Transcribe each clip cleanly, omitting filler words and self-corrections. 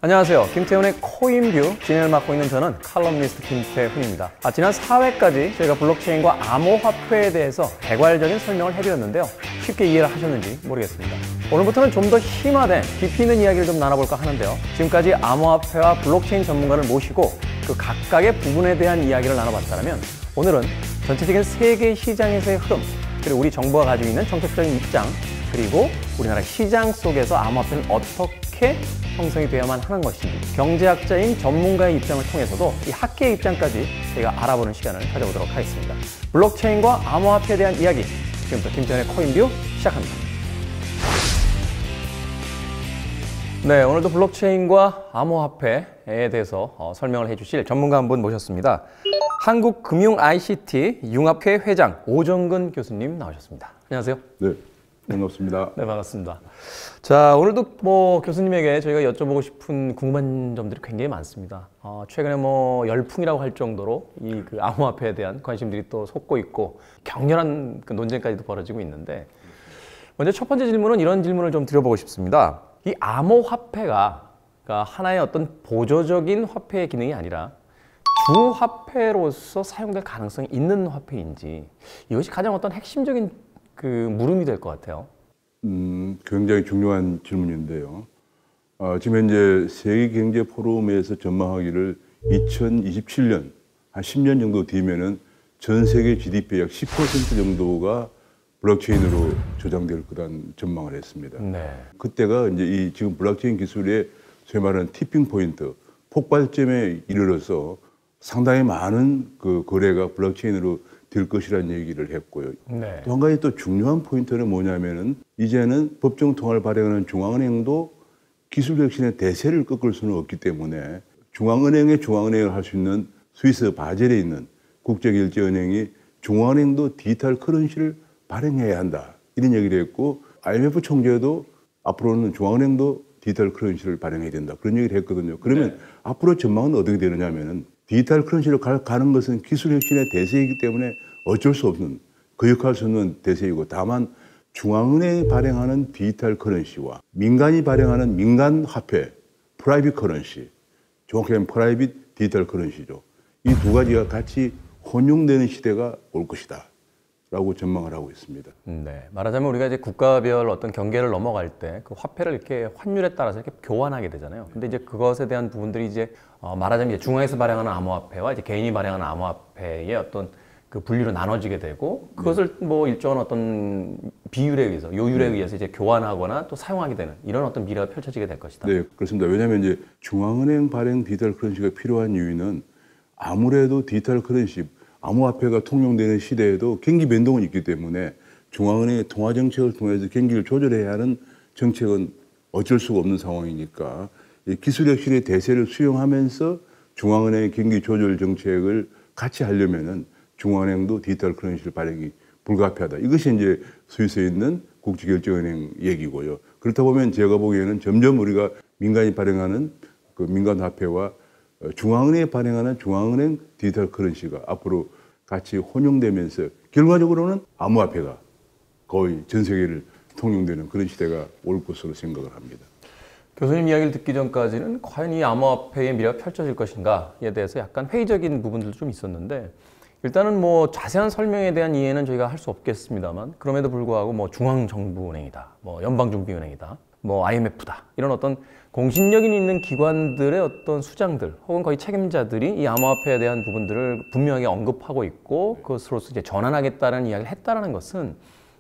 안녕하세요. 김태훈의 코인뷰 진행을 맡고 있는 저는 칼럼니스트 김태훈입니다. 지난 4회까지 저희가 블록체인과 암호화폐에 대해서 개괄적인 설명을 해드렸는데요. 쉽게 이해를 하셨는지 모르겠습니다. 오늘부터는 좀 더 심화된 깊이 있는 이야기를 좀 나눠볼까 하는데요. 지금까지 암호화폐와 블록체인 전문가를 모시고 그 각각의 부분에 대한 이야기를 나눠봤다면 오늘은 전체적인 세계 시장에서의 흐름, 그리고 우리 정부가 가지고 있는 정책적인 입장, 그리고 우리나라 시장 속에서 암호화폐는 어떻게 형성이 되어야만 하는 것인지, 경제학자인 전문가의 입장을 통해서도 이 학계의 입장까지 저희가 알아보는 시간을 가져보도록 하겠습니다. 블록체인과 암호화폐에 대한 이야기, 지금부터 김태훈의 코인뷰 시작합니다. 네, 오늘도 블록체인과 암호화폐에 대해서 설명을 해주실 전문가 한 분 모셨습니다. 한국금융 ICT 융합회 회장 오정근 교수님 나오셨습니다. 안녕하세요. 네, 반갑습니다. 네, 반갑습니다. 자, 오늘도 뭐 교수님에게 저희가 여쭤보고 싶은 궁금한 점들이 굉장히 많습니다. 최근에 뭐 열풍이라고 할 정도로 이 그 암호화폐에 대한 관심들이 또 솟고 있고 격렬한 그 논쟁까지도 벌어지고 있는데, 먼저 첫 번째 질문은 이런 질문을 좀 드려보고 싶습니다. 이 암호화폐가 그러니까 하나의 어떤 보조적인 화폐의 기능이 아니라 주화폐로서 사용될 가능성이 있는 화폐인지, 이것이 가장 어떤 핵심적인 그 물음이 될 것 같아요. 굉장히 중요한 질문인데요. 지금 현재 세계경제포럼에서 전망하기를 2027년, 한 10년 정도 뒤면은 전 세계 GDP의 약 10% 정도가 블록체인으로 조장될 거라는 전망을 했습니다. 네. 그때가 이제 이 지금 블록체인 기술의 소위 말하는 티핑 포인트, 폭발점에 이르러서 상당히 많은 그 거래가 블록체인으로 될 것이라는 얘기를 했고요. 네. 또 한 가지 또 중요한 포인트는 뭐냐면은 이제는 법정 통화를 발행하는 중앙은행도 기술 혁신의 대세를 꺾을 수는 없기 때문에 중앙은행을 할 수 있는 스위스 바젤에 있는 국제결제은행이 중앙은행도 디지털 커런시를 발행해야 한다, 이런 얘기를 했고, IMF 총재도 앞으로는 중앙은행도 디지털 커런시를 발행해야 된다, 그런 얘기를 했거든요. 그러면 네. 앞으로 전망은 어떻게 되느냐면은 디지털 커런시로 가는 것은 기술 혁신의 대세이기 때문에 어쩔 수 없는, 거역할 수 없는 대세이고, 다만 중앙은행이 발행하는 디지털 커런시와 민간이 발행하는 민간 화폐, 프라이빗 커런시, 정확히 하면 프라이빗 디지털 커런시죠. 이 두 가지가 같이 혼용되는 시대가 올 것이다 라고 전망을 하고 있습니다. 네, 말하자면 우리가 이제 국가별 어떤 경계를 넘어갈 때 그 화폐를 이렇게 환율에 따라서 이렇게 교환하게 되잖아요. 근데 이제 그것에 대한 부분들이 이제 말하자면 이제 중앙에서 발행하는 암호화폐와 이제 개인이 발행하는 암호화폐의 어떤 그 분류로 나눠지게 되고, 그것을 뭐 일정한 어떤 비율에 의해서, 요율에 의해서 이제 교환하거나 또 사용하게 되는 이런 어떤 미래가 펼쳐지게 될 것이다. 네, 그렇습니다. 왜냐하면 이제 중앙은행 발행 디지털 커런시가 필요한 이유는 아무래도 디지털 커런시, 암호화폐가 통용되는 시대에도 경기 변동은 있기 때문에 중앙은행의 통화정책을 통해서 경기를 조절해야 하는 정책은 어쩔 수가 없는 상황이니까, 기술혁신의 대세를 수용하면서 중앙은행의 경기 조절 정책을 같이 하려면은 중앙은행도 디지털 커런시 발행이 불가피하다. 이것이 이제 스위스에 있는 국제결제은행 얘기고요. 그렇다 보면 제가 보기에는 점점 우리가 민간이 발행하는 그 민간화폐와 중앙은행이 발행하는 중앙은행 디지털 커런시가 앞으로 같이 혼용되면서 결과적으로는 암호화폐가 거의 전 세계를 통용되는 그런 시대가 올 것으로 생각을 합니다. 교수님 이야기를 듣기 전까지는 과연 이 암호화폐의 미래가 펼쳐질 것인가에 대해서 약간 회의적인 부분들도 좀 있었는데, 일단은 뭐 자세한 설명에 대한 이해는 저희가 할 수 없겠습니다만, 그럼에도 불구하고 뭐 중앙정부은행이다, 뭐 연방준비은행이다, 뭐 IMF다, 이런 어떤 공신력이 있는 기관들의 어떤 수장들 혹은 거의 책임자들이 이 암호화폐에 대한 부분들을 분명하게 언급하고 있고, 그것으로서 이제 전환하겠다는 이야기를 했다라는 것은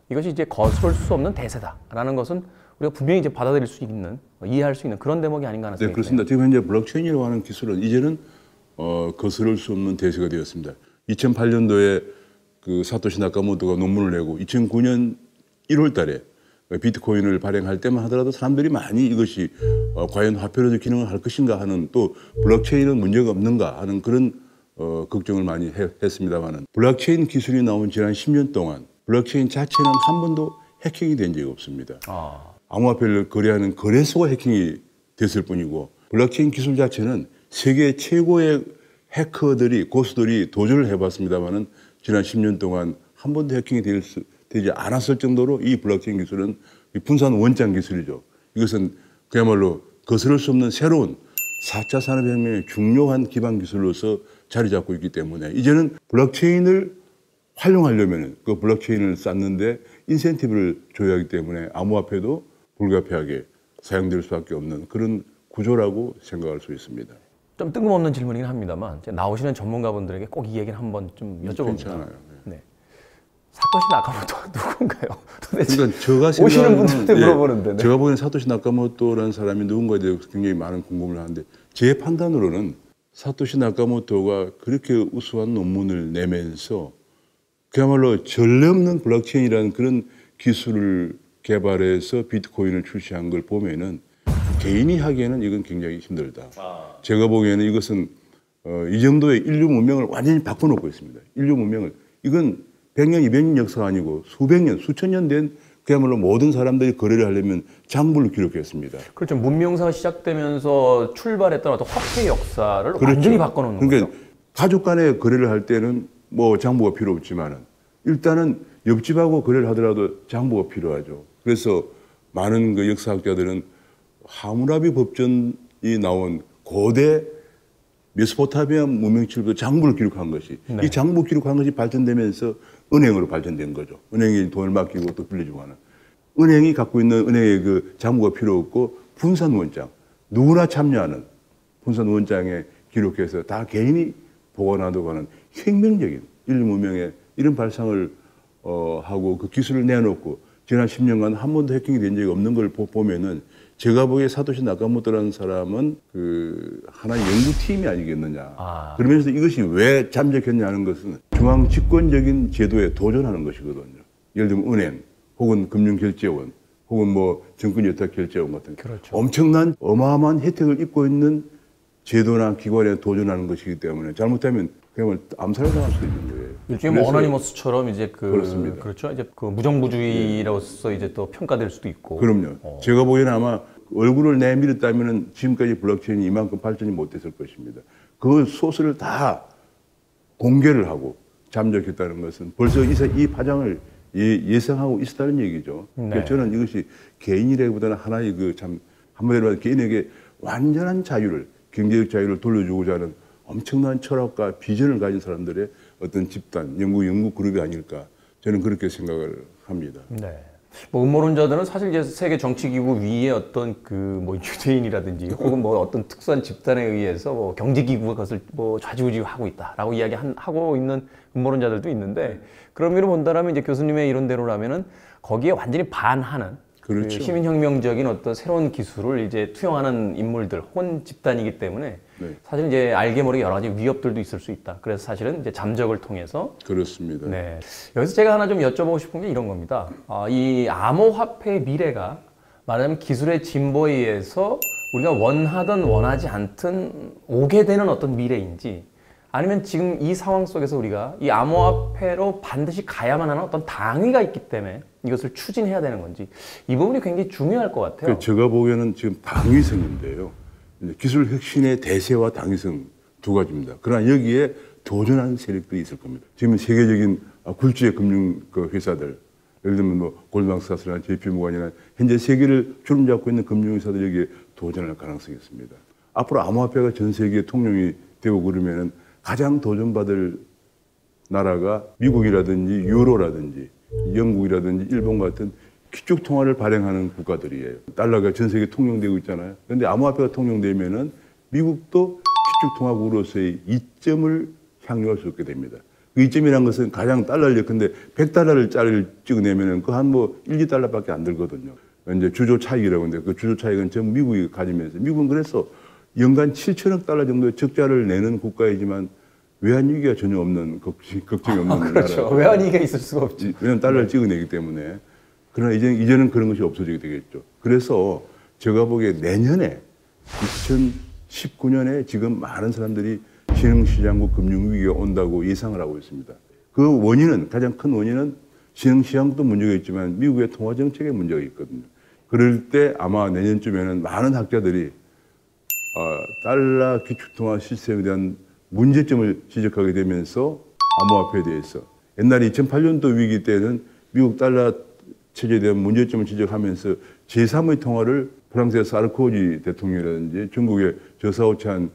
이것이 이제 거스를 수 없는 대세다라는 것은 우리가 분명히 이제 받아들일 수 있는, 이해할 수 있는 그런 대목이 아닌가 하는 생각이 네, 그렇습니다. 지금 현재 블록체인이라고 하는 기술은 이제는 거스를 수 없는 대세가 되었습니다. 2008년도에 그 사토시 나카모토가 논문을 내고 2009년 1월 달에 비트코인을 발행할 때만 하더라도 사람들이 많이 이것이 과연 화폐로도 기능을 할 것인가 하는, 또 블록체인은 문제가 없는가 하는 그런 걱정을 많이 했습니다만은, 블록체인 기술이 나온 지난 10년 동안 블록체인 자체는 한 번도 해킹이 된 적이 없습니다. 암호화폐를 거래하는 거래소가 해킹이 됐을 뿐이고, 블록체인 기술 자체는 세계 최고의 해커들이, 고수들이 도전을 해봤습니다만은 지난 10년 동안 한 번도 해킹이 되지 않았을 정도로 이 블록체인 기술은 분산 원장 기술이죠. 이것은 그야말로 거스를 수 없는 새로운 4차 산업혁명의 중요한 기반 기술로서 자리 잡고 있기 때문에 이제는 블록체인을 활용하려면 그 블록체인을 쌓는데 인센티브를 줘야 하기 때문에 암호화폐도 불가피하게 사용될 수밖에 없는 그런 구조라고 생각할 수 있습니다. 좀 뜬금없는 질문이긴 합니다만 나오시는 전문가분들에게 꼭 이 얘기는 한번 좀 여쭤봅니다. 괜찮아요. 네. 사토시 나카모토가 누군가요? 도대체 그러니까 제가 오시는 분들한테 물어보는데. 네. 제가 보기엔 사토시 나카모토라는 사람이 누군가에 대해서 굉장히 많은 궁금을 하는데 제 판단으로는 사토시 나카모토가 그렇게 우수한 논문을 내면서 그야말로 전례 없는 블록체인이라는 그런 기술을 개발해서 비트코인을 출시한 걸 보면은 개인이 하기에는 이건 굉장히 힘들다. 제가 보기에는 이것은 이 정도의 인류 문명을 완전히 바꿔놓고 있습니다. 인류 문명을. 이건 100년, 200년 역사가 아니고 수백 년, 수천 년 된 그야말로 모든 사람들이 거래를 하려면 장부를 기록했습니다. 그렇죠. 문명사가 시작되면서 출발했던 어떤 화폐 역사를 그렇죠. 완전히 바꿔놓는 그러니까 거죠. 가족 간에 거래를 할 때는 뭐 장부가 필요 없지만은 일단은 옆집하고 거래를 하더라도 장부가 필요하죠. 그래서 많은 그 역사학자들은 하무라비 법전이 나온 고대 메소포타미아 문명칠 그 장부를 기록한 것이 네. 이 장부 기록한 것이 발전되면서 은행으로 발전된 거죠. 은행이 돈을 맡기고 또 빌려주고 하는. 은행이 갖고 있는 은행의 그 장부가 필요 없고 분산 원장, 누구나 참여하는 분산 원장에 기록해서 다 개인이 보관하도록 하는 혁명적인 인류 문명의 이런 발상을 하고 그 기술을 내놓고 지난 10년간 한 번도 해킹이 된 적이 없는 걸 보면은 제가 보기에 사토시 나카모토라는 사람은 그 하나의 연구팀이 아니겠느냐. 그러면서 이것이 왜 잠적했냐 하는 것은 중앙 집권적인 제도에 도전하는 것이거든요. 예를 들면 은행 혹은 금융결제원 혹은 뭐 증권예탁결제원 같은 그렇죠. 엄청난 어마어마한 혜택을 입고 있는 제도나 기관에 도전하는 것이기 때문에 잘못하면 그냥 암살을 당할 수 있는 거예요. 일종의 뭐 어너니머스처럼 이제 그렇습니다. 그렇죠. 이제 그 무정부주의로서 이제 또 평가될 수도 있고. 그럼요. 제가 보기에는 아마 얼굴을 내밀었다면 지금까지 블록체인이 이만큼 발전이 못했을 것입니다. 그 소스를 다 공개를 하고 잠적했다는 것은 벌써 이 파장을 예상하고 있었다는 얘기죠. 네. 그래서 저는 이것이 개인이라기보다는 하나의 그 참 한마디로 말하면 개인에게 완전한 자유를 경제적 자유를 돌려주고자 하는 엄청난 철학과 비전을 가진 사람들의 어떤 집단, 연구 그룹이 아닐까 저는 그렇게 생각을 합니다. 네. 뭐 음모론자들은 사실 이제 세계 정치기구 위에 어떤 그 뭐 유대인이라든지 혹은 뭐 어떤 특수한 집단에 의해서 뭐 경제기구가 그것을 뭐 좌지우지하고 있다라고 이야기하고 있는 음모론자들도 있는데 그런 의미로 본다라면 이제 교수님의 이론대로라면은 거기에 완전히 반하는 그렇죠. 그 시민혁명적인 어떤 새로운 기술을 이제 투영하는 인물들 혹은 집단이기 때문에 네. 사실 이제 알게 모르게 여러 가지 위협들도 있을 수 있다. 그래서 사실은 이제 잠적을 통해서 그렇습니다. 네. 여기서 제가 하나 좀 여쭤보고 싶은 게 이런 겁니다. 이 암호화폐의 미래가 말하자면 기술의 진보에 의해서 우리가 원하든 원하지 않든 오게 되는 어떤 미래인지 아니면 지금 이 상황 속에서 우리가 이 암호화폐로 반드시 가야만 하는 어떤 당위가 있기 때문에 이것을 추진해야 되는 건지 이 부분이 굉장히 중요할 것 같아요. 제가 보기에는 지금 당위성인데요. 기술 혁신의 대세와 당위성 두 가지입니다. 그러나 여기에 도전하는 세력들이 있을 겁니다. 지금 세계적인 굴지의 금융 회사들, 예를 들면 뭐 골드만삭스나 JP모건이나 현재 세계를 주름잡고 있는 금융회사들이 여기에 도전할 가능성이 있습니다. 앞으로 암호화폐가 전 세계 통용이 되고 그러면은 가장 도전받을 나라가 미국이라든지 유로라든지 영국이라든지 일본 같은 기축 통화를 발행하는 국가들이에요. 달러가 전 세계 통용되고 있잖아요. 그런데 암호화폐가 통용되면은 미국도 기축 통화국으로서의 이점을 향유할 수 있게 됩니다. 그 이점이라는 것은 가장 달러를 예컨대 100달러를 찍어내면은 그 한 뭐 1, 2달러밖에 안 들거든요. 이제 주조 차익이라고 하는데 그 주조 차익은 전부 미국이 가지면서 미국은 그래서 연간 7천억 달러 정도의 적자를 내는 국가이지만 외환위기가 전혀 없는 걱정이 없는 그렇죠. 나라. 외환위기가 있을 수가 없지. 왜냐하면 달러를 찍어내기 때문에. 그러나 이제는 그런 것이 없어지게 되겠죠. 그래서 제가 보기에 내년에 2019년에 지금 많은 사람들이 신흥시장과 금융위기가 온다고 예상을 하고 있습니다. 그 원인은 가장 큰 원인은 신흥시장도 문제가 있지만 미국의 통화정책에 문제가 있거든요. 그럴 때 아마 내년쯤에는 많은 학자들이 달러 기축통화 시스템에 대한 문제점을 지적하게 되면서 암호화폐에 대해서 옛날에 2008년도 위기 때는 미국 달러 체제에 대한 문제점을 지적하면서 제3의 통화를 프랑스의 사르코지 대통령이라든지 중국의 저사오찬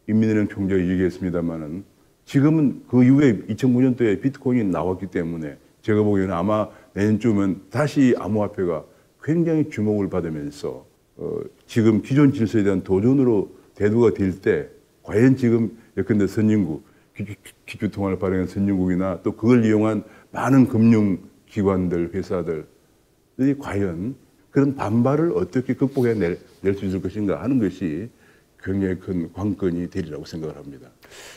인민은행 총재가 얘기했습니다만은 지금은 그 이후에 2009년도에 비트코인이 나왔기 때문에 제가 보기에는 아마 내년쯤은 다시 암호화폐가 굉장히 주목을 받으면서 지금 기존 질서에 대한 도전으로 대두가 될 때 과연 지금 예컨대 선진국, 기초통화를 발행한 선진국이나 또 그걸 이용한 많은 금융기관들, 회사들이 과연 그런 반발을 어떻게 극복해낼 수 있을 것인가 하는 것이 굉장히 큰 관건이 되리라고 생각을 합니다.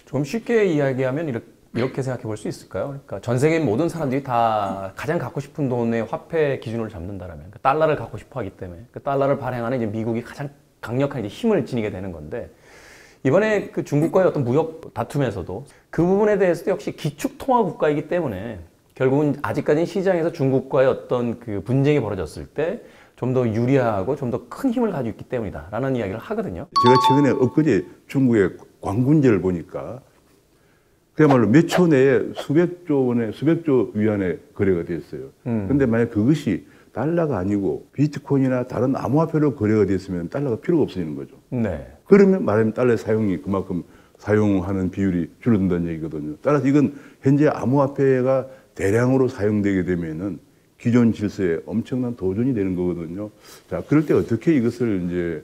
좀 쉽게 이야기하면 이렇게 생각해 볼 수 있을까요? 그러니까 전 세계 모든 사람들이 다 가장 갖고 싶은 돈의 화폐 기준을 잡는다라면 그 달러를 갖고 싶어 하기 때문에 그 달러를 발행하는 이제 미국이 가장 강력한 이제 힘을 지니게 되는 건데 이번에 그 중국과의 어떤 무역 다툼에서도 그 부분에 대해서도 역시 기축통화 국가이기 때문에 결국은 아직까지는 시장에서 중국과의 어떤 그 분쟁이 벌어졌을 때 좀 더 유리하고 좀 더 큰 힘을 가지고 있기 때문이다라는 이야기를 하거든요. 제가 최근에 엊그제 중국의 광군제를 보니까 그야말로 몇 초 내에 수백조 위안의 거래가 됐어요. 그런데 만약 그것이 달러가 아니고 비트코인이나 다른 암호화폐로 거래가 됐으면 달러가 필요가 없어지는 거죠. 네. 그러면 말하자면 달러의 사용이 그만큼 사용하는 비율이 줄어든다는 얘기거든요. 따라서 이건 현재 암호화폐가 대량으로 사용되게 되면은 기존 질서에 엄청난 도전이 되는 거거든요. 자, 그럴 때 어떻게 이것을 이제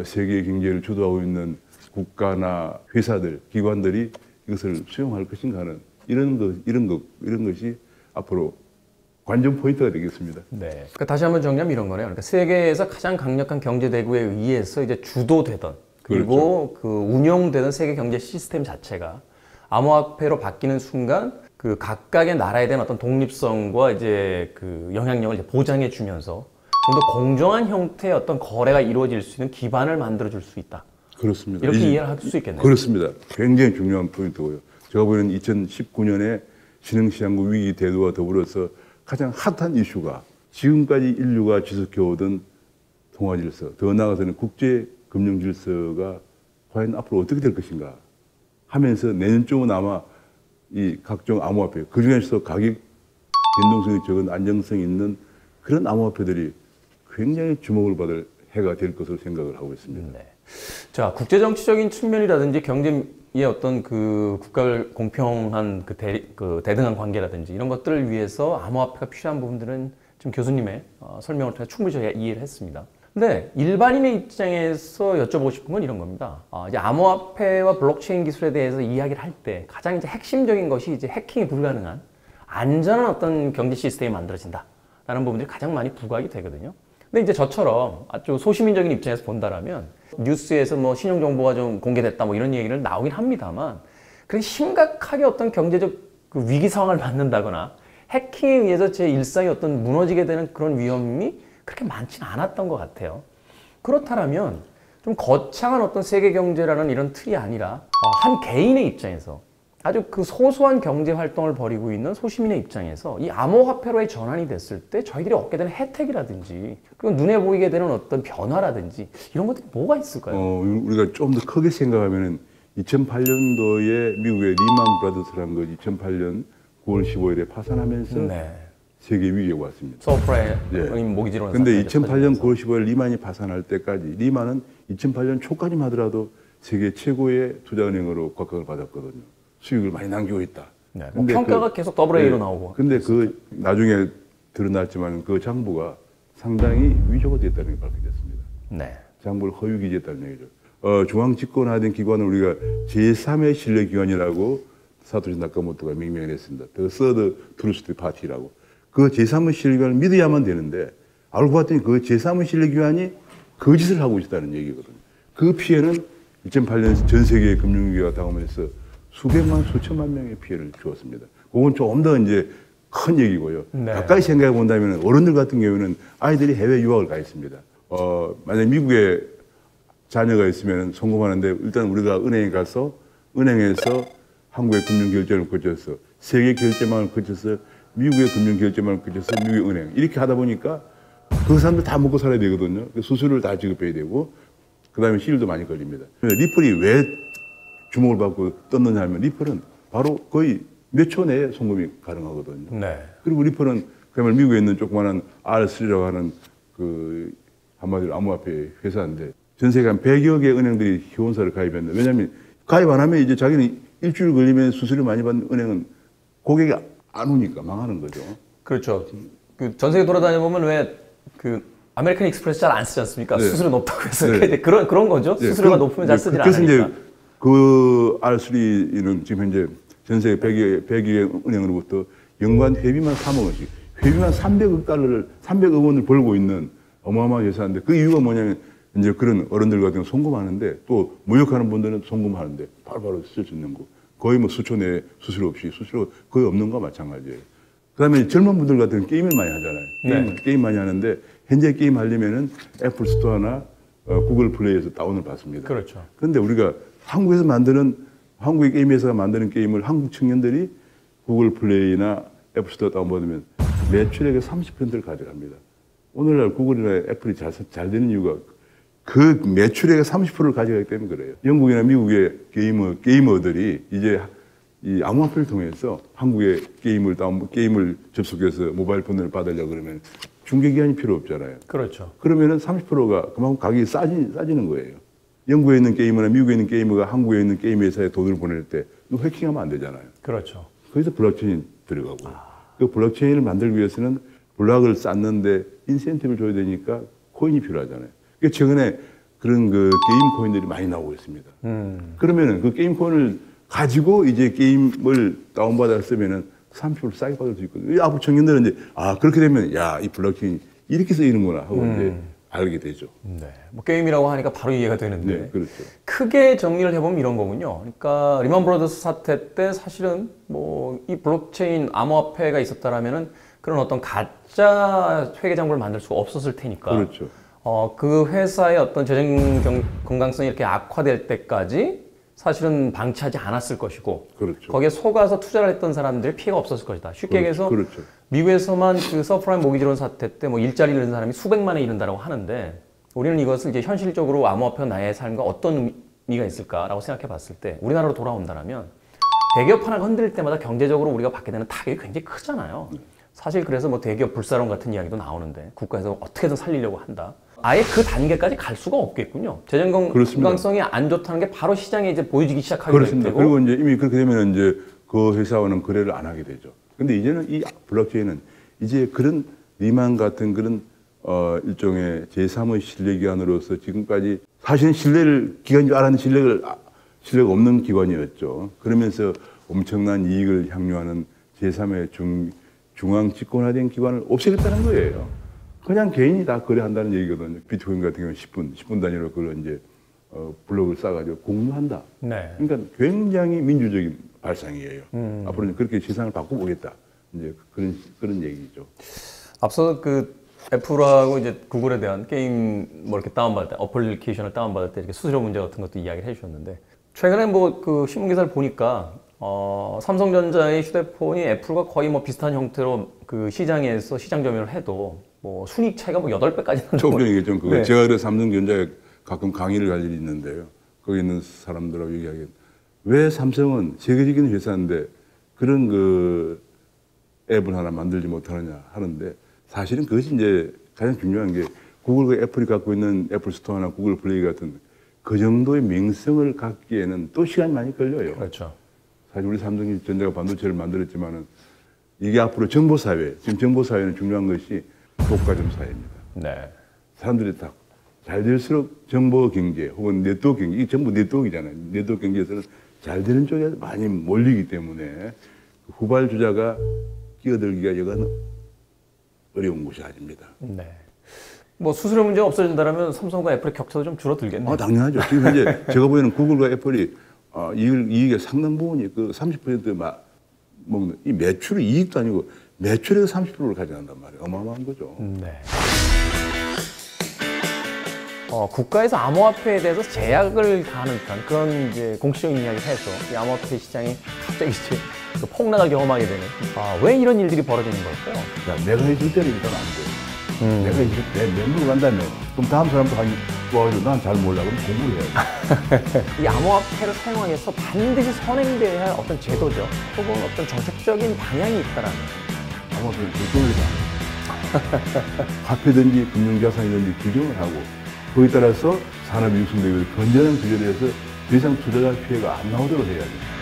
세계 경제를 주도하고 있는 국가나 회사들, 기관들이 이것을 수용할 것인가 하는 이런 것이 앞으로 관전 포인트가 되겠습니다. 네. 그러니까 다시 한번 정리하면 이런 거네요. 그러니까 세계에서 가장 강력한 경제 대국에 의해서 이제 주도되던 그리고 그렇죠. 그 운영되던 세계 경제 시스템 자체가 암호화폐로 바뀌는 순간 그 각각의 나라에 대한 어떤 독립성과 이제 그 영향력을 이제 보장해 주면서 좀 더 공정한 형태의 어떤 거래가 이루어질 수 있는 기반을 만들어 줄 수 있다. 그렇습니다. 이렇게 이해를 할 수 있겠네요. 그렇습니다. 굉장히 중요한 포인트고요. 제가 보기에는 2019년에 신흥시장국 위기 대두와 더불어서 가장 핫한 이슈가 지금까지 인류가 지속해오던 통화질서, 더 나아가서는 국제금융질서가 과연 앞으로 어떻게 될 것인가 하면서 내년쯤은 아마 이 각종 암호화폐, 그중에서 가격 변동성이 적은 안정성 있는 그런 암호화폐들이 굉장히 주목을 받을 해가 될 것으로 생각을 하고 있습니다. 네. 자, 국제정치적인 측면이라든지 경제의 어떤 그 국가를 공평한 그 대등한 관계라든지 이런 것들을 위해서 암호화폐가 필요한 부분들은 지금 교수님의 설명을 통해 충분히 저희가 이해를 했습니다. 근데 일반인의 입장에서 여쭤보고 싶은 건 이런 겁니다. 이제 암호화폐와 블록체인 기술에 대해서 이야기를 할 때 가장 이제 핵심적인 것이 이제 해킹이 불가능한 안전한 어떤 경제 시스템이 만들어진다라는 부분들이 가장 많이 부각이 되거든요. 근데 이제 저처럼 아주 소시민적인 입장에서 본다라면 뉴스에서 뭐 신용 정보가 좀 공개됐다 뭐 이런 얘기를 나오긴 합니다만 그렇게 심각하게 어떤 경제적 그 위기 상황을 맞는다거나 해킹에 의해서 제 일상이 어떤 무너지게 되는 그런 위험이 그렇게 많지는 않았던 것 같아요. 그렇다면 좀 거창한 어떤 세계 경제라는 이런 틀이 아니라 한 개인의 입장에서 아주 그 소소한 경제 활동을 벌이고 있는 소시민의 입장에서 이 암호화폐로의 전환이 됐을 때 저희들이 얻게 되는 혜택이라든지 그리고 눈에 보이게 되는 어떤 변화라든지 이런 것들이 뭐가 있을까요? 우리가 좀 더 크게 생각하면은 2008년도에 미국의 리만 브라더스라는 거 2008년 9월 15일에 파산하면서 네. 세계 위기가 왔습니다. 서프라임 모기지로. 근데 2008년 9월 15일 리만이 파산할 때까지 리만은 2008년 초까지만 하더라도 세계 최고의 투자은행으로 각광을 받았거든요. 수익을 많이 남기고 있다. 네, 평가가 계속 더블 A로 나오고. 근데 그 나중에 드러났지만 그 장부가 상당히 위조가 됐다는 게 밝혀졌습니다. 네. 장부를 허위 기재했다는 얘기죠. 중앙 집권화된 기관을 우리가 제3의 신뢰기관이라고 사토시 나카모토가 명명을 했습니다. The Third Truth Party라고. 그 제3의 신뢰기관을 믿어야만 되는데 알고 봤더니 그 제3의 신뢰기관이 거짓을 하고 있다는 얘기거든요. 그 피해는 2008년 전 세계의 금융위기가 당하면서 수백만, 수천만 명의 피해를 주었습니다. 그건 좀 더 이제 큰 얘기고요. 네. 가까이 생각해 본다면 어른들 같은 경우에는 아이들이 해외 유학을 가 있습니다. 만약 미국에 자녀가 있으면 성공하는데 일단 우리가 은행에 가서 은행에서 한국의 금융결제를 거쳐서 세계 결제망을 거쳐서 미국의 금융결제망을 거쳐서 미국의 은행 이렇게 하다 보니까 그 사람들 다 먹고 살아야 되거든요. 수수료를 다 지급해야 되고 그 다음에 시일도 많이 걸립니다. 리플이 왜 주목을 받고 떴느냐 하면 리플은 바로 거의 몇 초 내에 송금이 가능하거든요. 네. 그리고 리플은 그야말로 미국에 있는 조그마한 R3라고 하는 그 한마디로 암호화폐 회사인데 전 세계 한 100여 개 은행들이 후원사를 가입했는데 왜냐하면 가입 안 하면 이제 자기는 일주일 걸리면 수수료 많이 받는 은행은 고객이 안 오니까 망하는 거죠. 그렇죠. 그 전 세계 돌아다녀 보면 왜 그 아메리칸 익스프레스 잘 안 쓰지 않습니까? 네. 수수료 높다고 해서 네. 그런 거죠. 네. 수수료가 높으면 잘 쓰지 않으니까. 그래서 이제 그 R3는 지금 현재 전 세계 100여 은행으로부터 연간 회비만 3억 원씩, 회비만 300억 달러를 300억 원을 벌고 있는 어마어마한 회사인데 그 이유가 뭐냐면 이제 그런 어른들 같은 경우 송금하는데 또 무역하는 분들은 송금하는데 바로바로 쓸 수 있는 거. 거의 뭐 수초 내에 수수료 없이 수수료 거의 없는 거와 마찬가지예요. 그다음에 젊은 분들 같은 경우 게임을 많이 하잖아요. 게임 많이 하는데 현재 게임 하려면은 애플 스토어나 구글 플레이에서 다운을 받습니다. 그렇죠. 그런데 우리가 한국의 게임 회사가 만드는 게임을 한국 청년들이 구글 플레이나 애플 스토어 다운받으면 매출액의 30%를 가져갑니다. 오늘날 구글이나 애플이 잘 되는 이유가 그 매출액의 30%를 가져가기 때문에 그래요. 영국이나 미국의 게이머들이 이제 이 암호화폐를 통해서 한국의 게임을 접속해서 모바일 폰을 받으려고 그러면 중개기간이 필요 없잖아요. 그렇죠. 그러면은 30%가 그만큼 가격이 싸지는 거예요. 영국에 있는 게이머나 미국에 있는 게이머가 한국에 있는 게임 회사에 돈을 보낼 때 이거 해킹하면 안 되잖아요. 그렇죠. 거기서 블록체인 들어가고 그 블록체인을 만들기 위해서는 블록을 쌓는데 인센티브를 줘야 되니까 코인이 필요하잖아요. 그러니까 최근에 그런 그 게임 코인들이 많이 나오고 있습니다. 그러면은 그 게임 코인을 가지고 이제 게임을 다운받아 쓰면은 30% 싸게 받을 수 있거든요. 앞으로 청년들은 이제 그렇게 되면 이 블록체인 이렇게 쓰이는구나 하고 이제 알게 되죠. 네. 뭐 게임이라고 하니까 바로 이해가 되는데. 네, 그렇죠. 크게 정리를 해보면 이런 거군요. 그러니까 리먼 브러더스 사태 때 사실은 뭐 이 블록체인 암호화폐가 있었다라면은 그런 어떤 가짜 회계 장부를 만들 수가 없었을 테니까. 그렇죠. 그 회사의 어떤 재정 건강성이 이렇게 악화될 때까지 사실은 방치하지 않았을 것이고. 그렇죠. 거기에 속아서 투자를 했던 사람들의 피해가 없었을 것이다. 쉽게 얘기해서 그렇죠. 미국에서만 그 서프라임 모기지론 사태 때 뭐 일자리를 잃은 사람이 수백만에 이른다라고 하는데 우리는 이것을 이제 현실적으로 암호화폐가 나의 삶과 어떤 의미가 있을까라고 생각해 봤을 때 우리나라로 돌아온다면 대기업 하나가 흔들릴 때마다 경제적으로 우리가 받게 되는 타격이 굉장히 크잖아요. 사실 그래서 뭐 대기업 불사론 같은 이야기도 나오는데 국가에서 어떻게든 살리려고 한다. 아예 그 단계까지 갈 수가 없겠군요. 재정 건강성이 안 좋다는 게 바로 시장에 이제 보여지기 시작하게 그렇습니다. 되고. 그리고 이제 이미 그렇게 되면 이제 그 회사와는 거래를 안 하게 되죠. 근데 이제는 이 블록체인은 이제 그런 리만 같은 그런 일종의 제3의 신뢰기관으로서 지금까지 사실은 기관인 줄 알았는데 신뢰가 없는 기관이었죠. 그러면서 엄청난 이익을 향유하는 제3의 중앙 집권화된 기관을 없애겠다는 거예요. 그냥 개인이 다 거래한다는 얘기거든요. 비트코인 같은 경우는 10분 단위로 그걸 이제 블록을 쌓아가지고 공유한다. 네. 그러니까 굉장히 민주적인 발상이에요. 앞으로는 그렇게 세상을 바꿔보겠다. 이제 그런 얘기죠. 앞서 그 애플하고 이제 구글에 대한 게임 뭐 이렇게 다운받을 때, 어플리케이션을 다운받을 때 이렇게 수수료 문제 같은 것도 이야기를 해주셨는데 최근에 뭐 그 신문 기사를 보니까 삼성전자의 휴대폰이 애플과 거의 뭐 비슷한 형태로 그 시장에서 시장 점유를 해도 뭐 순이익 차이가 뭐 8배까지 조금 전에 얘기했죠. 그거 네. 제가 그래서 삼성전자에 가끔 강의를 갈 일이 있는데요. 거기 있는 사람들하고 얘기하기엔 왜 삼성은 세계적인 회사인데 그런 그 앱을 하나 만들지 못하느냐 하는데 사실은 그것이 이제 가장 중요한 게 구글과 애플이 갖고 있는 애플 스토어나 구글 플레이 같은 그 정도의 명성을 갖기에는 또 시간이 많이 걸려요. 그렇죠. 사실 우리 삼성전자가 반도체를 만들었지만은 이게 앞으로 정보사회, 지금 정보사회는 중요한 것이 독과점 사회입니다. 네. 사람들이 다 잘 될수록 정보 경제 혹은 네트워크 경제, 이게 전부 네트워크잖아요. 네트워크 경제에서는 잘 되는 쪽에 많이 몰리기 때문에 후발주자가 끼어들기가 여간 어려운 곳이 아닙니다. 네. 뭐 수수료 문제가 없어진다면 삼성과 애플의 격차도 좀 줄어들겠네요. 당연하죠. 지금 현재 제가 보기에는 구글과 애플이 이익의 상당 부분이 그 30% 먹는 이 매출의 이익도 아니고 매출의 30%를 가져간단 말이에요. 어마어마한 거죠. 네. 국가에서 암호화폐에 대해서 제약을 가하는 듯한 그런 이제 공식적인 이야기를 해서 이 암호화폐 시장이 갑자기 이제 그 폭락을 경험하게 되는. 왜 이런 일들이 벌어지는 걸까요? 내가 해줄 때는 일단 안 돼요. 내가 해줄 때 멤버로 간다면 그럼 다음 사람도 와가지고 난 잘 몰라 그럼 공부를 해야지. 이 암호화폐를 사용하기 위해서 반드시 선행돼야 할 어떤 제도죠. 혹은 어떤 정책적인 방향이 있다라는. 암호화폐는 결정을 다. 화폐든지 금융자산이든지 규정을 하고 거기에 따라서 산업이 육성되고 건전한 규제를 해서 더 이상 투자자 피해가 안 나오도록 해야 돼요.